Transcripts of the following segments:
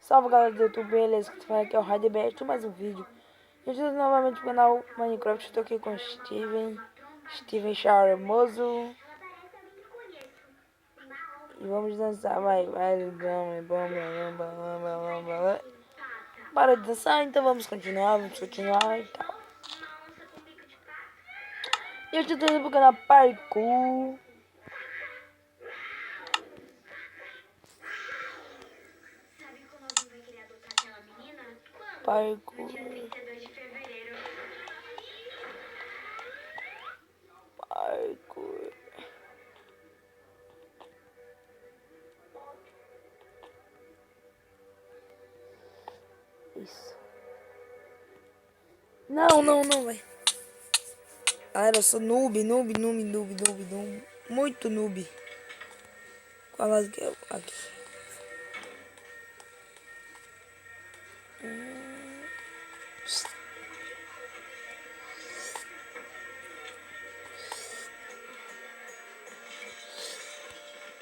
Salve galera do YouTube, beleza? Que aqui é o RaiderBR, mais um vídeo. Gente, eu tô novamente no canal Minecraft, estou aqui com o Steven Charmoso. E vamos dançar, vai, para de dançar, então vamos continuar e tal. E eu estou tentando pro canal Parkour. Parkour. Isso. Não, velho. Galera, eu sou noob. Muito noob. Qual lado que eu? Aqui.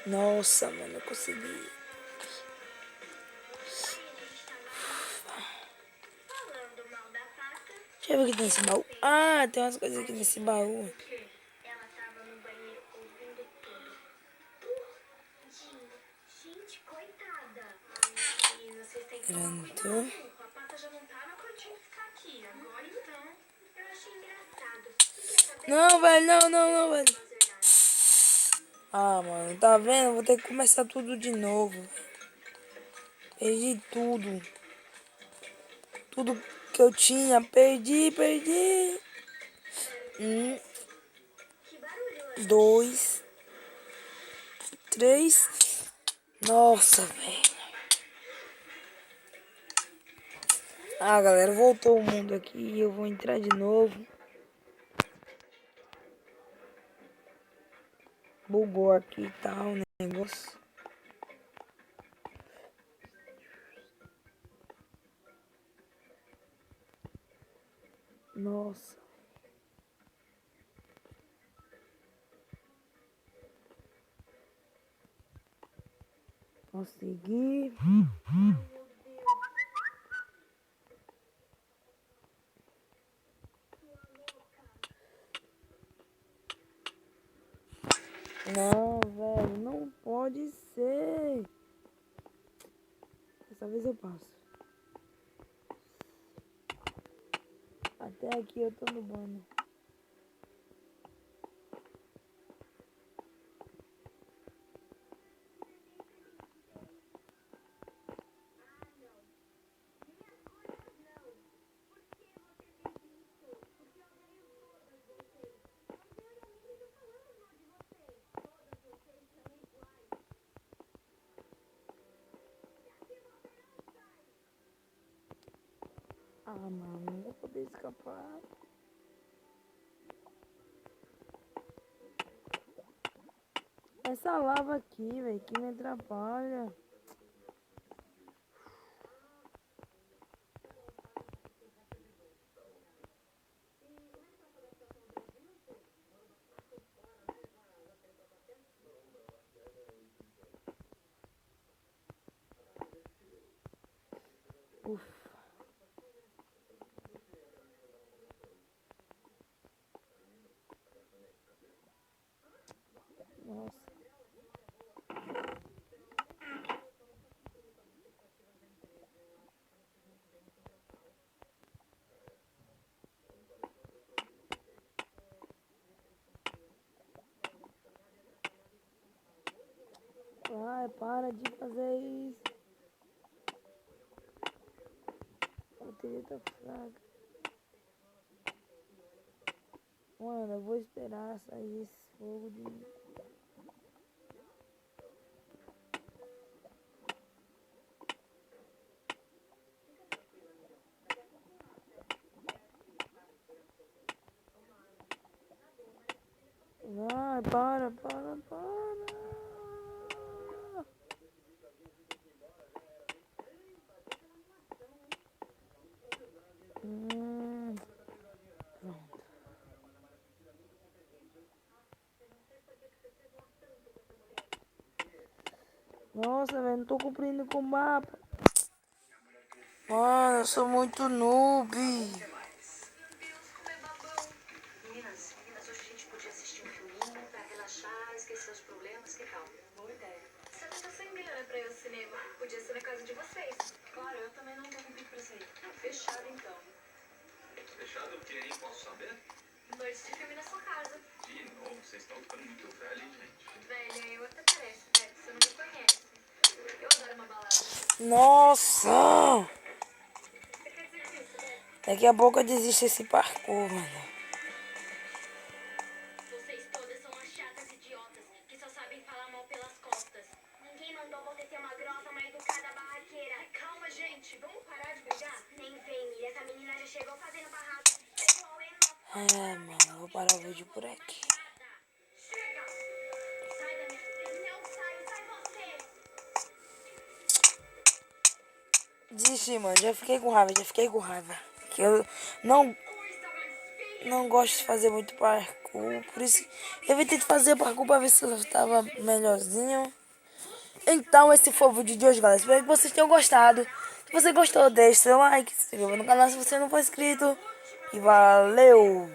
Nossa, mano, eu consegui. Deixa eu ver o que tem nesse baú. Ah, tem umas coisas aqui nesse baú. Pronto. Não, velho, não, velho. Ah, mano, tá vendo? Vou ter que começar tudo de novo. Perdi tudo. Tudo que eu tinha, perdi. 1, 2, 3. Nossa, velho. Ah, galera, voltou o mundo aqui. Eu vou entrar de novo. Bugou aqui e tal, né, negócio. Nossa. Consegui. Não, velho, não pode ser. Dessa vez eu passo. Até aqui eu tô no bando. Ah, mano, não vou poder escapar. Essa lava aqui, velho, que me atrapalha. Ufa. Nossa. Ai, para de fazer isso. A bateria tá fraca. Mano, eu vou esperar sair esse fogo de mim. Vai, para. Pronto. Nossa, velho, não tô cumprindo com o mapa. Mano, eu sou muito noob. Meninas, hoje a gente podia assistir um filminho pra relaxar, esquecer os problemas, que tal? Boa ideia. Você tá sem grana pra ir ao cinema. Podia ser na casa de vocês. Claro, eu também não tô com pique pra sair. Fechado então. Fechado o quê, hein? Posso saber? Noite de filme na sua casa. De novo, vocês estão ficando muito velhos, hein, gente? Velha, eu até parece, né? Você não me conhece. Eu adoro uma balada. Nossa! Você quer dizer isso, né? Daqui a pouco eu desisto desse parkour, mano. Vocês todas são as chatas idiotas que só sabem falar mal pelas costas. Ninguém mandou você ser uma grossa, uma educada barraqueira. Calma, gente. Vamos parar de brigar? Nem vem, Miriam. Essa menina já chegou fazendo barraco. Pessoal, É, mano, vou parar o vídeo por aqui. chega! Sai da minha frente. Não saio, sai você! Desisti, mano, já fiquei com raiva. Que eu não, Coisa mais feia! não gosto de fazer muito parkour, por isso que eu evitei de fazer parkour pra ver se eu estava melhorzinho. Então esse foi o vídeo de hoje, galera. Espero que vocês tenham gostado. Se você gostou, deixe seu like, se inscreva no canal se você não for inscrito. E valeu!